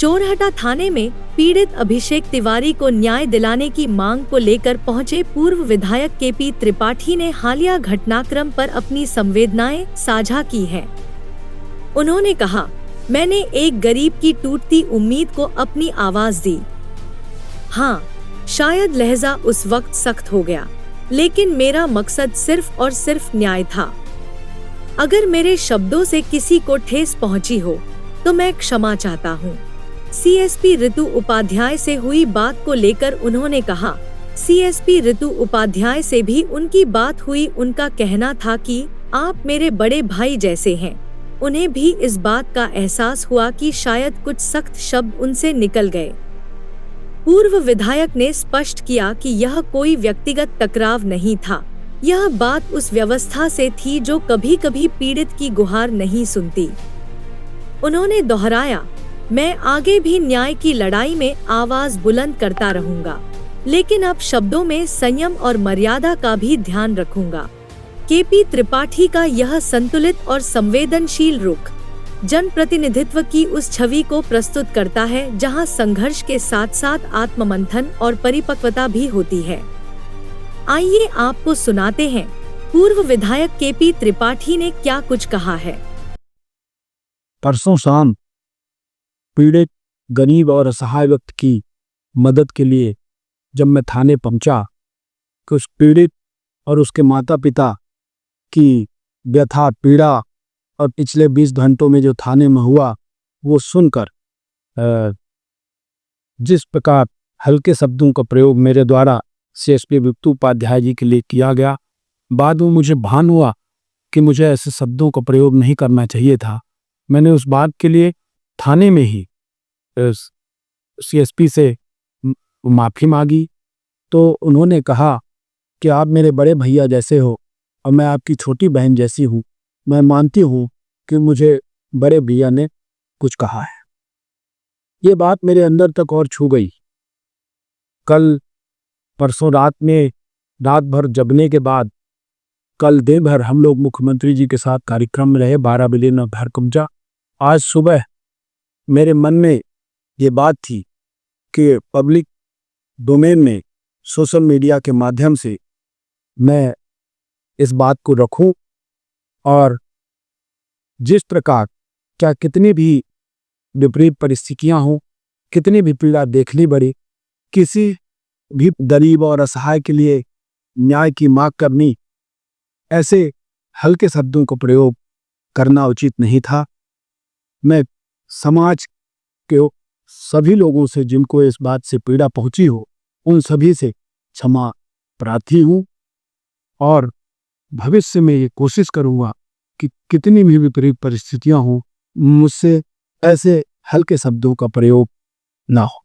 चोरहटा थाने में पीड़ित अभिषेक तिवारी को न्याय दिलाने की मांग को लेकर पहुंचे पूर्व विधायक केपी त्रिपाठी ने हालिया घटनाक्रम पर अपनी संवेदनाएं साझा की हैं। उन्होंने कहा, मैंने एक गरीब की टूटती उम्मीद को अपनी आवाज दी। हाँ, शायद लहजा उस वक्त सख्त हो गया, लेकिन मेरा मकसद सिर्फ और सिर्फ न्याय था। अगर मेरे शब्दों से किसी को ठेस पहुंची हो तो मैं क्षमा चाहता हूँ। सीएसपी ऋतु उपाध्याय से हुई बात को लेकर उन्होंने कहा, सीएसपी ऋतु उपाध्याय से भी उनकी बात हुई। उनका कहना था कि आप मेरे बड़े भाई जैसे हैं। उन्हें भी इस बात का एहसास हुआ कि शायद कुछ सख्त शब्द उनसे निकल गए। पूर्व विधायक ने स्पष्ट किया कि यह कोई व्यक्तिगत टकराव नहीं था। यह बात उस व्यवस्था से थी जो कभी कभी पीड़ित की गुहार नहीं सुनती। उन्होंने दोहराया, मैं आगे भी न्याय की लड़ाई में आवाज बुलंद करता रहूंगा, लेकिन अब शब्दों में संयम और मर्यादा का भी ध्यान रखूंगा। केपी त्रिपाठी का यह संतुलित और संवेदनशील रुख जनप्रतिनिधित्व की उस छवि को प्रस्तुत करता है जहां संघर्ष के साथ साथ आत्ममंथन और परिपक्वता भी होती है। आइए आपको सुनाते हैं पूर्व विधायक केपी त्रिपाठी ने क्या कुछ कहा है। परसों शाम पीड़ित गरीब और असहाय व्यक्ति की मदद के लिए जब मैं थाने पहुंचा कि उस पीड़ित और उसके माता पिता की व्यथा पीड़ा और पिछले 20 घंटों में जो थाने में हुआ वो सुनकर जिस प्रकार हल्के शब्दों का प्रयोग मेरे द्वारा सीएसपी ऋतु उपाध्याय जी के लिए किया गया, बाद में मुझे भान हुआ कि मुझे ऐसे शब्दों का प्रयोग नहीं करना चाहिए था। मैंने उस बात के लिए थाने में ही सीएसपी से माफ़ी मांगी, तो उन्होंने कहा कि आप मेरे बड़े भैया जैसे हो और मैं आपकी छोटी बहन जैसी हूँ। मैं मानती हूँ कि मुझे बड़े भैया ने कुछ कहा है। ये बात मेरे अंदर तक और छू गई। कल परसों रात में रात भर जगने के बाद कल दिन भर हम लोग मुख्यमंत्री जी के साथ कार्यक्रम में रहे, 12 बिलियन और घर कब्जा। आज सुबह मेरे मन में ये बात थी कि पब्लिक डोमेन में सोशल मीडिया के माध्यम से मैं इस बात को रखूं और जिस प्रकार क्या कितनी भी विपरीत परिस्थितियां हों, कितनी भी पीड़ा देखनी पड़े, किसी भी गरीब और असहाय के लिए न्याय की मांग करनी, ऐसे हल्के शब्दों को प्रयोग करना उचित नहीं था। मैं समाज के सभी लोगों से जिनको इस बात से पीड़ा पहुंची हो, उन सभी से क्षमा प्रार्थी हूं और भविष्य में ये कोशिश करूंगा कि कितनी भी विपरीत परिस्थितियां हों, मुझसे ऐसे हल्के शब्दों का प्रयोग ना हो।